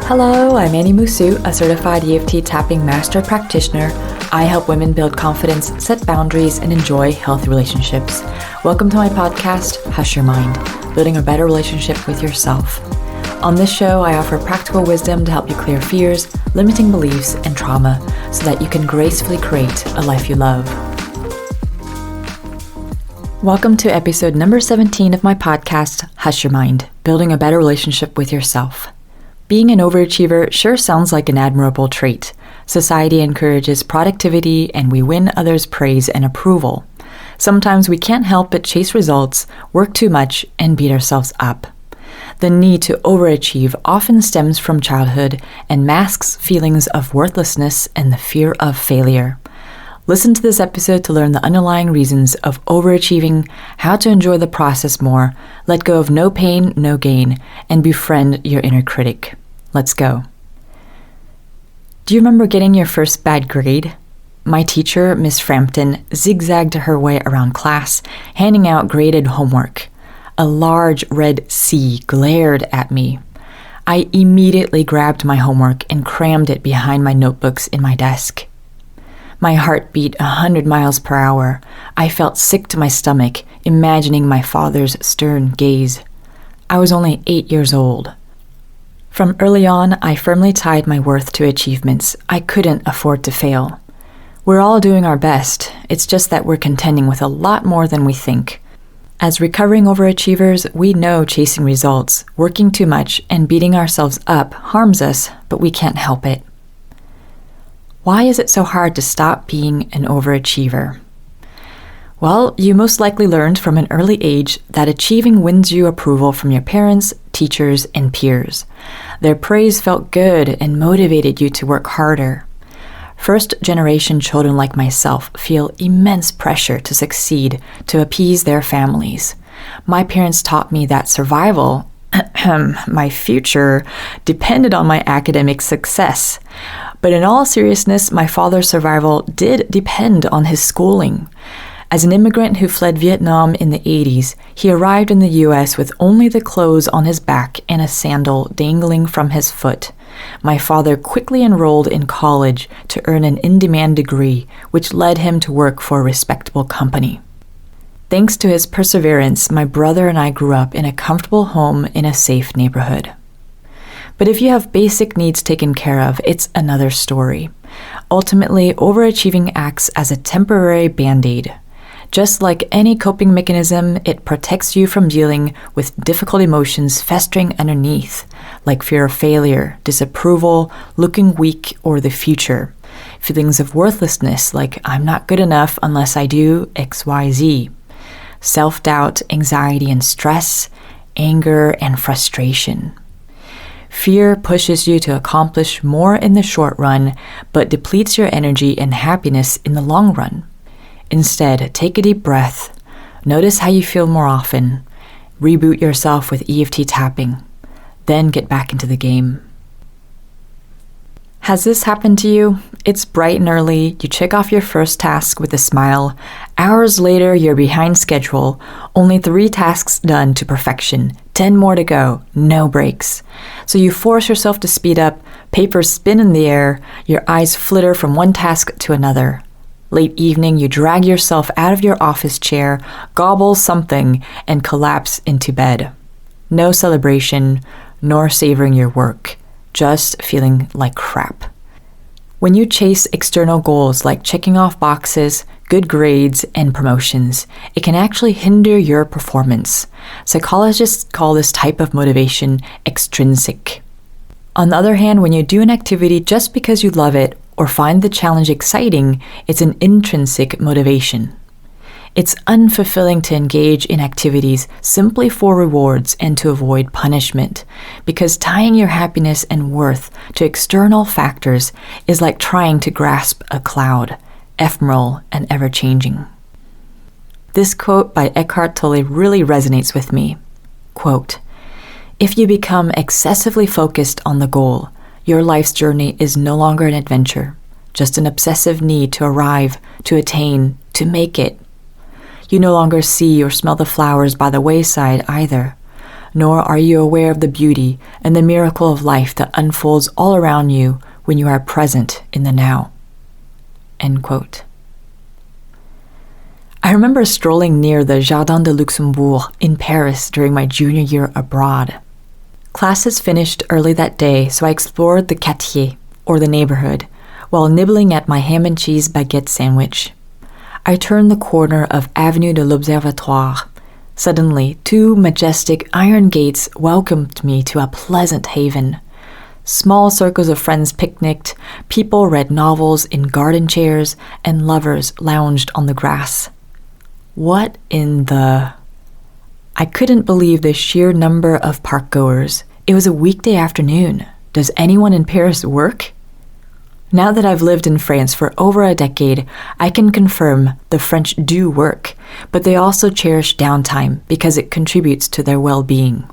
Hello, I'm Annie Musu, a certified EFT tapping master practitioner. I help women build confidence, set boundaries, and enjoy healthy relationships. Welcome to my podcast, Hush Your Mind, building a better relationship with yourself. On this show, I offer practical wisdom to help you clear fears, limiting beliefs, and trauma so that you can gracefully create a life you love. Welcome to episode number 17 of my podcast, Hush Your Mind, building a better relationship with yourself. Being an overachiever sure sounds like an admirable trait. Society encourages productivity and we win others' praise and approval. Sometimes we can't help but chase results, work too much, and beat ourselves up. The need to overachieve often stems from childhood and masks feelings of worthlessness and the fear of failure. Listen to this episode to learn the underlying reasons of overachieving, how to enjoy the process more, let go of no pain, no gain, and befriend your inner critic. Let's go. Do you remember getting your first bad grade? My teacher, Miss Frampton, zigzagged her way around class, handing out graded homework. A large red C glared at me. I immediately grabbed my homework and crammed it behind my notebooks in my desk. My heart beat 100 miles per hour. I felt sick to my stomach, imagining my father's stern gaze. I was only 8 years old. From early on, I firmly tied my worth to achievements. I couldn't afford to fail. We're all doing our best. It's just that we're contending with a lot more than we think. As recovering overachievers, we know chasing results, working too much, and beating ourselves up harms us, but we can't help it. Why is it so hard to stop being an overachiever? Well, you most likely learned from an early age that achieving wins you approval from your parents, teachers, and peers. Their praise felt good and motivated you to work harder. First-generation children like myself feel immense pressure to succeed to appease their families. My parents taught me that survival, my future, depended on my academic success. But in all seriousness, my father's survival did depend on his schooling. As an immigrant who fled Vietnam in the 80s, he arrived in the U.S. with only the clothes on his back and a sandal dangling from his foot. My father quickly enrolled in college to earn an in-demand degree, which led him to work for a respectable company. Thanks to his perseverance, my brother and I grew up in a comfortable home in a safe neighborhood. But if you have basic needs taken care of, it's another story. Ultimately, overachieving acts as a temporary band-aid. Just like any coping mechanism, it protects you from dealing with difficult emotions festering underneath, like fear of failure, disapproval, looking weak, or the future. Feelings of worthlessness, like I'm not good enough unless I do XYZ. Self-doubt, anxiety and stress, anger and frustration. Fear pushes you to accomplish more in the short run, but depletes your energy and happiness in the long run. Instead, take a deep breath. Notice how you feel more often. Reboot yourself with EFT tapping. Then get back into the game. Has this happened to you? It's bright and early, you check off your first task with a smile. Hours later, you're behind schedule. Only 3 tasks done to perfection. 10 more to go. No breaks. So you force yourself to speed up. Papers spin in the air. Your eyes flitter from one task to another. Late evening, you drag yourself out of your office chair, gobble something, and collapse into bed. No celebration, nor savoring your work. Just feeling like crap. When you chase external goals like checking off boxes, good grades, and promotions, it can actually hinder your performance. Psychologists call this type of motivation extrinsic. On the other hand, when you do an activity just because you love it or find the challenge exciting, it's an intrinsic motivation. It's unfulfilling to engage in activities simply for rewards and to avoid punishment, because tying your happiness and worth to external factors is like trying to grasp a cloud, ephemeral and ever-changing. This quote by Eckhart Tolle really resonates with me. Quote, "If you become excessively focused on the goal, your life's journey is no longer an adventure, just an obsessive need to arrive, to attain, to make it. You no longer see or smell the flowers by the wayside either, nor are you aware of the beauty and the miracle of life that unfolds all around you when you are present in the now." End quote. I remember strolling near the Jardin de Luxembourg in Paris during my junior year abroad. Classes finished early that day, so I explored the quartier, or the neighborhood, while nibbling at my ham and cheese baguette sandwich. I turned the corner of Avenue de l'Observatoire. Suddenly, 2 majestic iron gates welcomed me to a pleasant haven. Small circles of friends picnicked, people read novels in garden chairs, and lovers lounged on the grass. What in the... I couldn't believe the sheer number of parkgoers. It was a weekday afternoon. Does anyone in Paris work? Now that I've lived in France for over a decade, I can confirm the French do work, but they also cherish downtime because it contributes to their well-being.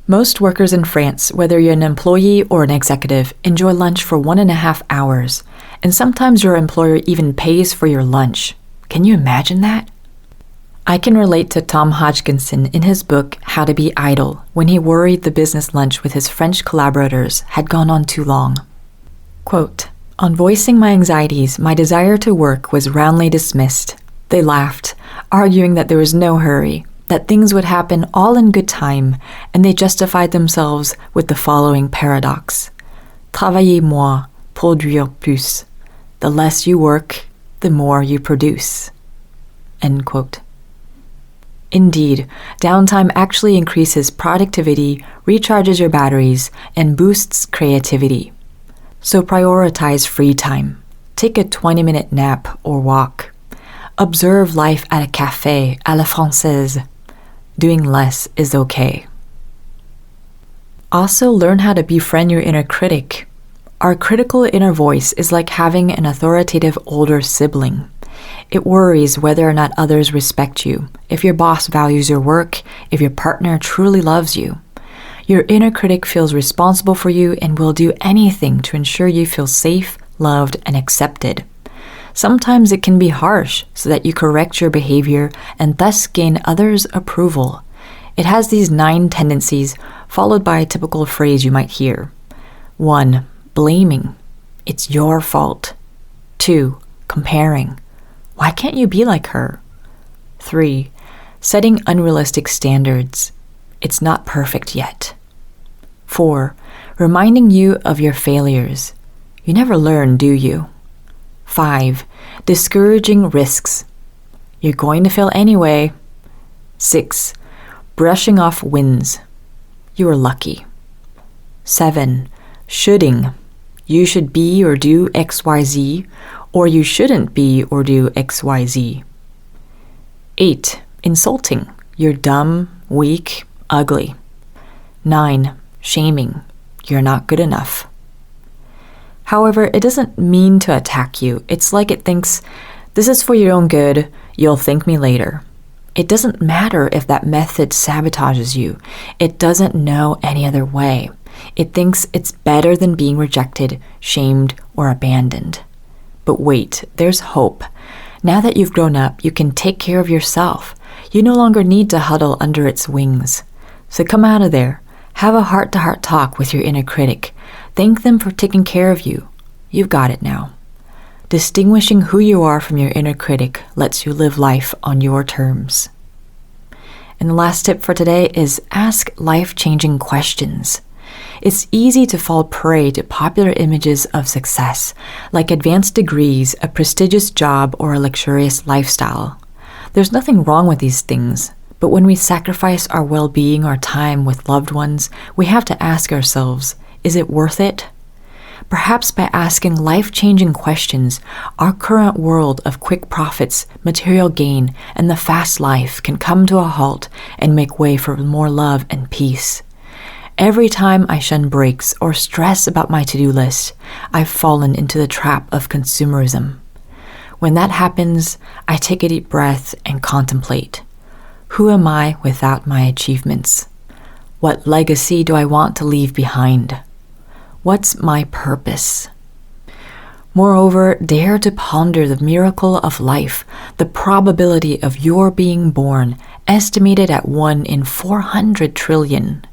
Most workers in France, whether you're an employee or an executive, enjoy lunch for 1.5 hours, and sometimes your employer even pays for your lunch. Can you imagine that? I can relate to Tom Hodgkinson in his book, How to Be Idle, when he worried the business lunch with his French collaborators had gone on too long. Quote, "On voicing my anxieties, my desire to work was roundly dismissed. They laughed, arguing that there was no hurry, that things would happen all in good time, and they justified themselves with the following paradox. Travaillez moins, produire plus. The less you work, the more you produce." End quote. Indeed, downtime actually increases productivity, recharges your batteries, and boosts creativity. So prioritize free time. Take a 20-minute nap or walk. Observe life at a café à la française. Doing less is okay. Also, learn how to befriend your inner critic. Our critical inner voice is like having an authoritative older sibling. It worries whether or not others respect you, if your boss values your work, if your partner truly loves you. Your inner critic feels responsible for you and will do anything to ensure you feel safe, loved, and accepted. Sometimes it can be harsh so that you correct your behavior and thus gain others' approval. It has these 9 tendencies, followed by a typical phrase you might hear. 1. Blaming. It's your fault. 2. Comparing. Why can't you be like her? 3. Setting unrealistic standards. It's not perfect yet. 4. Reminding you of your failures. You never learn, do you? 5. Discouraging risks. You're going to fail anyway. 6. Brushing off wins. You are lucky. 7. Shoulding. You should be or do XYZ, or you shouldn't be or do XYZ. 8. Insulting. You're dumb, weak, ugly. 9. Shaming. You're not good enough. However, it doesn't mean to attack you. It's like it thinks, this is for your own good, you'll thank me later. It doesn't matter if that method sabotages you. It doesn't know any other way. It thinks it's better than being rejected, shamed, or abandoned. But wait, there's hope. Now that you've grown up, you can take care of yourself. You no longer need to huddle under its wings. So come out of there. Have a heart-to-heart talk with your inner critic. Thank them for taking care of you. You've got it now. Distinguishing who you are from your inner critic lets you live life on your terms. And the last tip for today is ask life-changing questions. It's easy to fall prey to popular images of success, like advanced degrees, a prestigious job, or a luxurious lifestyle. There's nothing wrong with these things, but when we sacrifice our well-being or time with loved ones, we have to ask ourselves, is it worth it? Perhaps by asking life-changing questions, our current world of quick profits, material gain, and the fast life can come to a halt and make way for more love and peace. Every time I shun breaks or stress about my to-do list, I've fallen into the trap of consumerism. When that happens, I take a deep breath and contemplate. Who am I without my achievements? What legacy do I want to leave behind? What's my purpose? Moreover, dare to ponder the miracle of life, the probability of your being born, estimated at 1 in 400 trillion.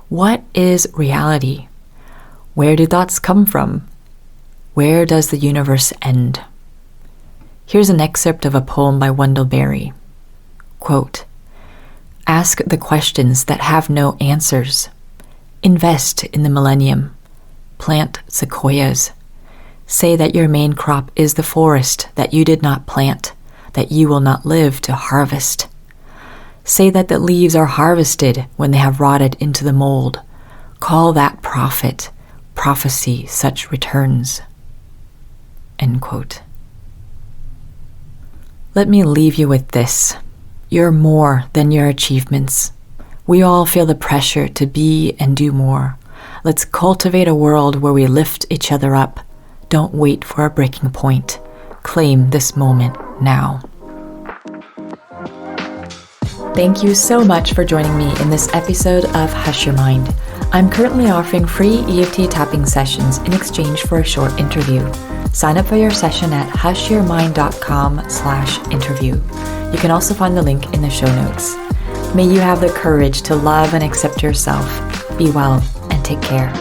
What is reality? Where do thoughts come from? Where does the universe end? Here's an excerpt of a poem by Wendell Berry. Quote, "Ask the questions that have no answers. Invest in the millennium. Plant sequoias. Say that your main crop is the forest that you did not plant, that you will not live to harvest. Say that the leaves are harvested when they have rotted into the mold. Call that prophet, prophecy such returns." End quote. Let me leave you with this. You're more than your achievements. We all feel the pressure to be and do more. Let's cultivate a world where we lift each other up. Don't wait for a breaking point. Claim this moment now. Thank you so much for joining me in this episode of Hush Your Mind. I'm currently offering free EFT tapping sessions in exchange for a short interview. Sign up for your session at hushyourmind.com/interview. You can also find the link in the show notes. May you have the courage to love and accept yourself. Be well and take care.